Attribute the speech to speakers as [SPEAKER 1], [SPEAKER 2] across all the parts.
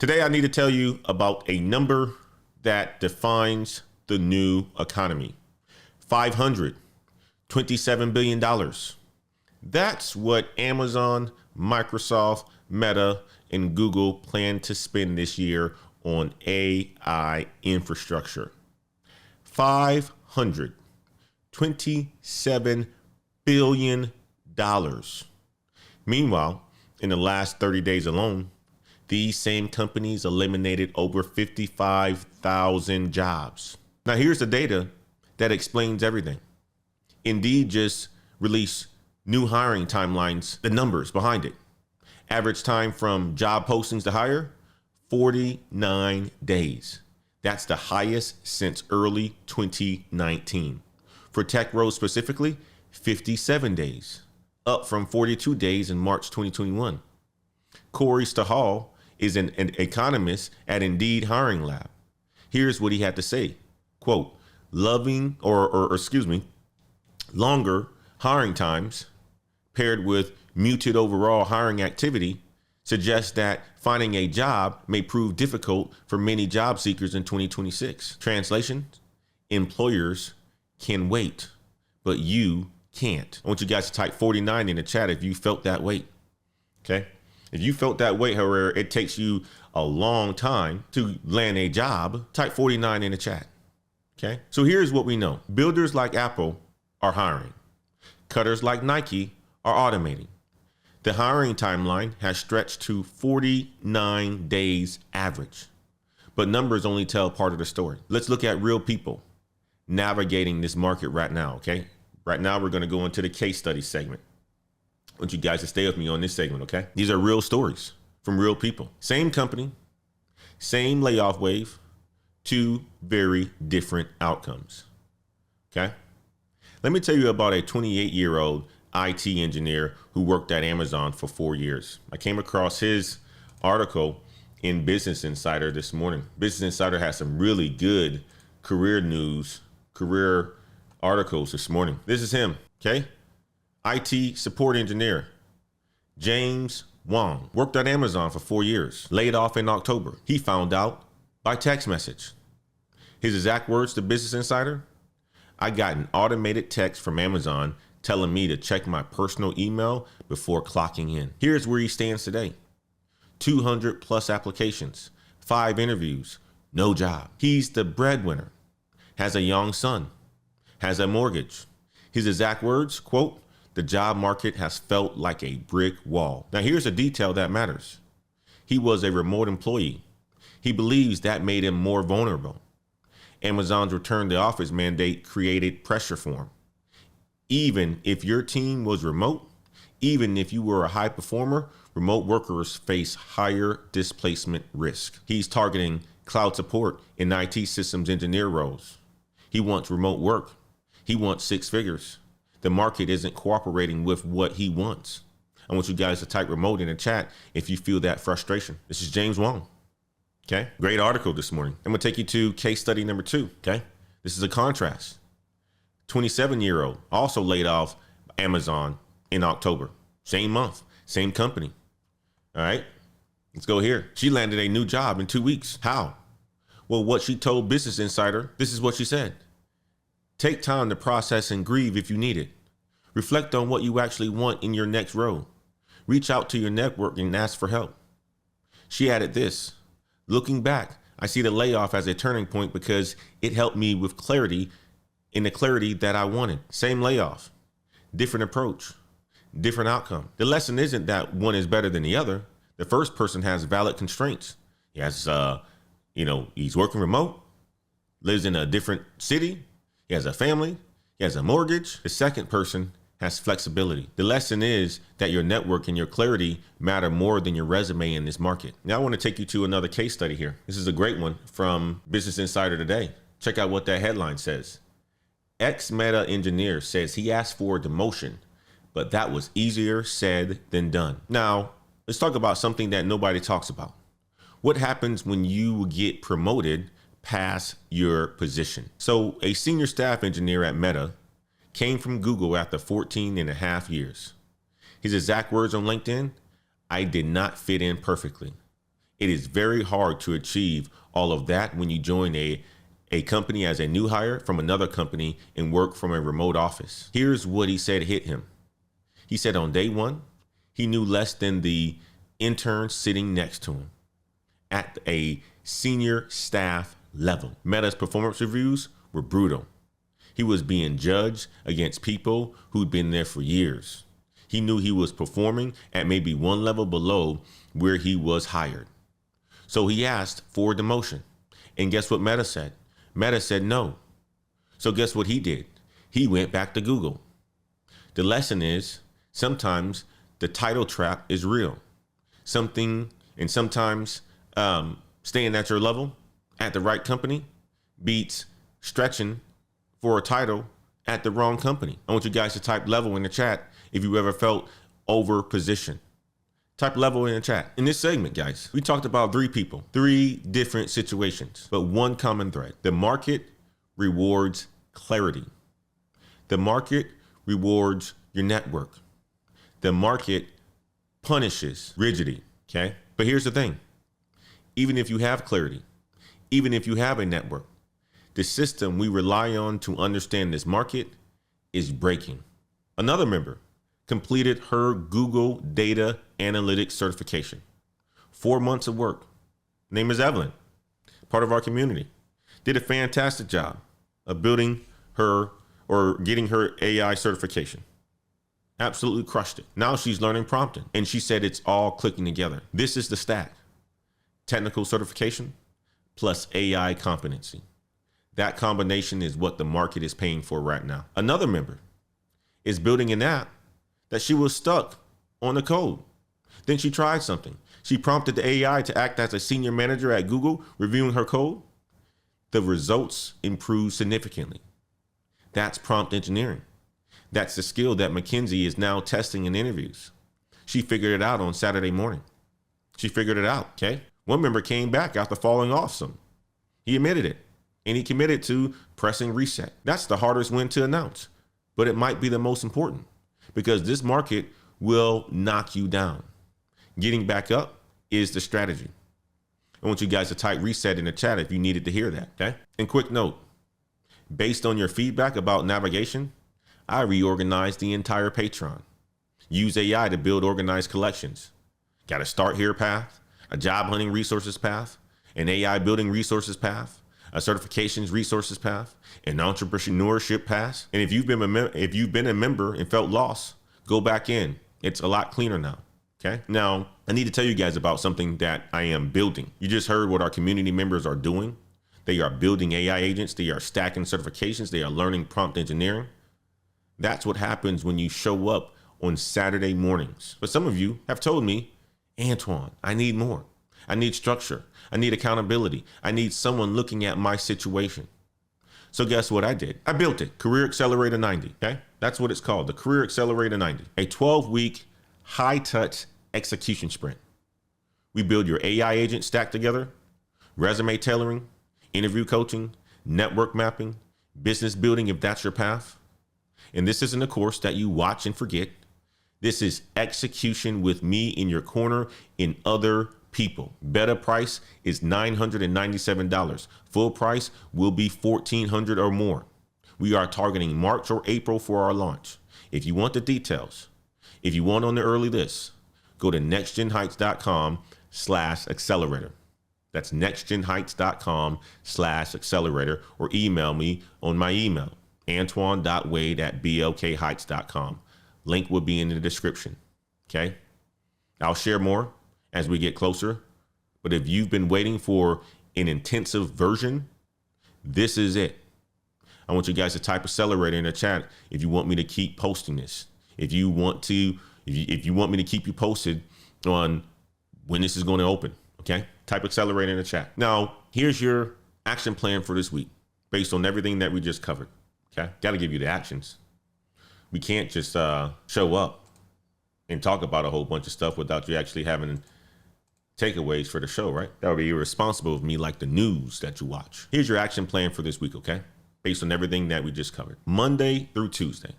[SPEAKER 1] Today, I need to tell you about a number that defines the new economy. $527 billion. That's what Amazon, Microsoft, Meta, and Google plan to spend this year on AI infrastructure. $527 billion. Meanwhile, in the last 30 days alone, these same companies eliminated over 55,000 jobs. Now, here's the data that explains everything. Indeed just released new hiring timelines, the numbers behind it. Average time from job postings to hire, 49 days. That's the highest since early 2019. For tech roles specifically, 57 days, up from 42 days in March 2021. Corey Stahal is an economist at Indeed Hiring Lab. Here's what he had to say, quote, longer hiring times paired with muted overall hiring activity suggests that finding a job may prove difficult for many job seekers in 2026. Translation, employers can wait, but you can't. I want you guys to type 49 in the chat if you felt that weight, okay? If you felt that way, however, it takes you a long time to land a job, type 49 in the chat, okay? So here's what we know. Builders like Apple are hiring. Cutters like Nike are automating. The hiring timeline has stretched to 49 days average, but numbers only tell part of the story. Let's look at real people navigating this market right now, okay? Right now, we're gonna go into the case study segment. I want you guys to stay with me on this segment, okay? These are real stories from real people. Same company, same layoff wave, two very different outcomes, okay? Let me tell you about a 28-year-old IT engineer who worked at Amazon for 4 years. I came across his article in Business Insider this morning. Business Insider has some really good career news, career articles this morning. This is him, okay? IT support engineer, James Wong, worked at Amazon for 4 years, laid off in October. He found out by text message. His exact words to Business Insider, I got an automated text from Amazon telling me to check my personal email before clocking in. Here's where he stands today. 200 plus applications, 5 interviews, no job. He's the breadwinner, has a young son, has a mortgage. His exact words, quote, the job market has felt like a brick wall. Now here's a detail that matters. He was a remote employee. He believes that made him more vulnerable. Amazon's return to office mandate created pressure for him. Even if your team was remote, even if you were a high performer, remote workers face higher displacement risk. He's targeting cloud support and IT systems engineer roles. He wants remote work. He wants 6 figures. The market isn't cooperating with what he wants. I want you guys to type remote in the chat if you feel that frustration. This is James Wong. Okay, great article this morning. I'm gonna take you to case study number 2. Okay, this is a contrast. 27-year-old also laid off Amazon in October. Same month, same company. All right, let's go here. She landed a new job in 2 weeks. How? Well, what she told Business Insider, this is what she said. Take time to process and grieve if you need it. Reflect on what you actually want in your next role. Reach out to your network and ask for help. She added this, looking back, I see the layoff as a turning point because it helped me with clarity in the clarity that I wanted. Same layoff, different approach, different outcome. The lesson isn't that one is better than the other. The first person has valid constraints. He has, he's working remote, lives in a different city. He has a family, he has a mortgage. The second person has flexibility. The lesson is that your network and your clarity matter more than your resume in this market. Now I want to take you to another case study here. This is a great one from Business Insider today. Check out what that headline says. Ex-Meta engineer says he asked for a demotion, but that was easier said than done. Now, let's talk about something that nobody talks about. What happens when you get promoted past your position? So a senior staff engineer at Meta came from Google after 14 and a half years. His exact words on LinkedIn, I did not fit in perfectly. It is very hard to achieve all of that when you join a company as a new hire from another company and work from a remote office. Here's what he said hit him. He said on day one, he knew less than the intern sitting next to him at a senior staff level. Meta's performance reviews were brutal. He was being judged against people who'd been there for years. He knew he was performing at maybe one level below where he was hired. So he asked for a demotion. And guess what Meta said? Meta said no. So guess what he did? He went back to Google. The lesson is sometimes the title trap is real. Sometimes staying at your level at the right company beats stretching for a title at the wrong company. I want you guys to type level in the chat if you ever felt over positioned. Type level in the chat. In this segment, guys, we talked about three people, three different situations, but one common thread. The market rewards clarity. The market rewards your network. The market punishes rigidity, okay? But here's the thing. Even if you have clarity, even if you have a network, the system we rely on to understand this market is breaking. Another member completed her Google Data Analytics certification. 4 months of work. Name is Evelyn, part of our community. Did a fantastic job of building her or getting her AI certification. Absolutely crushed it. Now she's learning prompting, and she said it's all clicking together. This is the stack. Technical certification plus AI competency. That combination is what the market is paying for right now. Another member is building an app that she was stuck on the code. Then she tried something. She prompted the AI to act as a senior manager at Google, reviewing her code. The results improved significantly. That's prompt engineering. That's the skill that McKinsey is now testing in interviews. She figured it out on Saturday morning. She figured it out, okay? One member came back after falling off some. He admitted it, and he committed to pressing reset. That's the hardest win to announce, but it might be the most important because this market will knock you down. Getting back up is the strategy. I want you guys to type reset in the chat if you needed to hear that, okay? And quick note, based on your feedback about navigation, I reorganized the entire Patreon. Use AI to build organized collections. Got a start here path, a job hunting resources path, an AI building resources path, a certifications resources path, an entrepreneurship path. And if you've been a member and felt lost, go back in. It's a lot cleaner now. Okay. Now I need to tell you guys about something that I am building. You just heard what our community members are doing. They are building AI agents. They are stacking certifications. They are learning prompt engineering. That's what happens when you show up on Saturday mornings. But some of you have told me, Antoine, I need more. I need structure. I need accountability. I need someone looking at my situation. So guess what I did? I built it. Career Accelerator 90. Okay. That's what it's called. The Career Accelerator 90, a 12-week high touch execution sprint. We build your AI agent stack together, resume tailoring, interview coaching, network mapping, business building if that's your path. And this isn't a course that you watch and forget. This is execution with me in your corner in other people. Beta price is $997. Full price will be $1,400 or more. We are targeting March or April for our launch. If you want the details, if you want on the early list, go to nextgenheights.com/accelerator. That's nextgenheights.com/accelerator, or email me on my email, antoine.wade@blkheights.com. Link will be in the description. Okay. I'll share more as we get closer. But if you've been waiting for an intensive version, this is it. I want you guys to type accelerator in the chat if you want me to keep posting this. If you want me to keep you posted on when this is going to open, okay? Type accelerator in the chat. Now, here's your action plan for this week based on everything that we just covered, okay? Got to give you the actions. We can't just show up and talk about a whole bunch of stuff without you actually having takeaways for the show, right? That would be irresponsible of me, like the news that you watch. Here's your action plan for this week, okay? Based on everything that we just covered. Monday through Tuesday.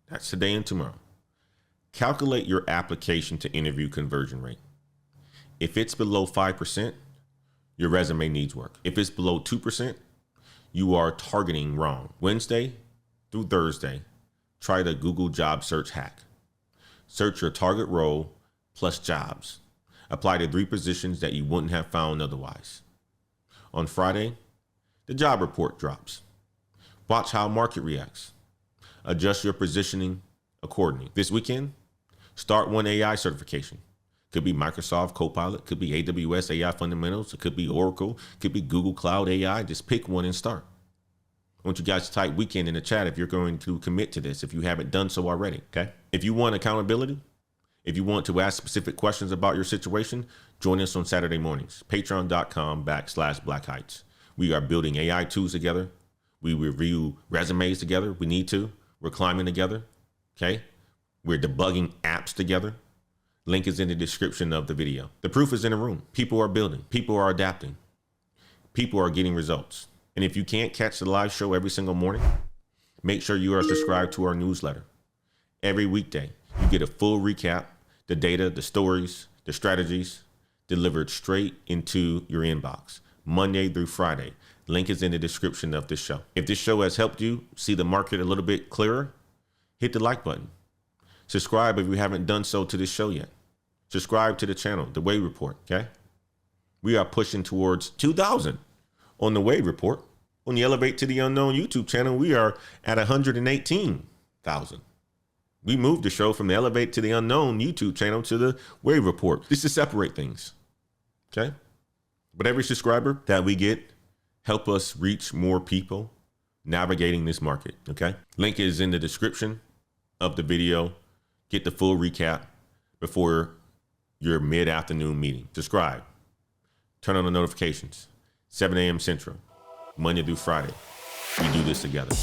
[SPEAKER 1] That's today and tomorrow. Calculate your application to interview conversion rate. If it's below 5%, your resume needs work. If it's below 2%, you are targeting wrong. Wednesday through Thursday, try the Google job search hack. Search your target role plus jobs. Apply to 3 positions that you wouldn't have found otherwise. On Friday, the job report drops. Watch how market reacts. Adjust your positioning accordingly. This weekend, start one AI certification. Could be Microsoft Copilot, could be AWS AI Fundamentals, it could be Oracle, could be Google Cloud AI. Just pick one and start. I want you guys to type weekend in the chat if you're going to commit to this, if you haven't done so already, okay? If you want accountability, if you want to ask specific questions about your situation, join us on Saturday mornings, patreon.com/Black Heights. We are building AI tools together. We review resumes together. We need to. We're climbing together, okay? We're debugging apps together. Link is in the description of the video. The proof is in the room. People are building. People are adapting. People are getting results. And if you can't catch the live show every single morning, make sure you are subscribed to our newsletter. Every weekday, you get a full recap, the data, the stories, the strategies delivered straight into your inbox, Monday through Friday. Link is in the description of this show. If this show has helped you see the market a little bit clearer, hit the like button. Subscribe if you haven't done so to this show yet. Subscribe to the channel, The Wade Report, okay? We are pushing towards 2,000 on The Wade Report. On the Elevate to the Unknown YouTube channel, we are at 118,000. We moved the show from the Elevate to the Unknown YouTube channel to The Wade Report. Just to separate things, okay? But every subscriber that we get help us reach more people navigating this market, okay? Link is in the description of the video. Get the full recap before your mid-afternoon meeting. Subscribe. Turn on the notifications. 7 a.m. Central, Monday through Friday. We do this together.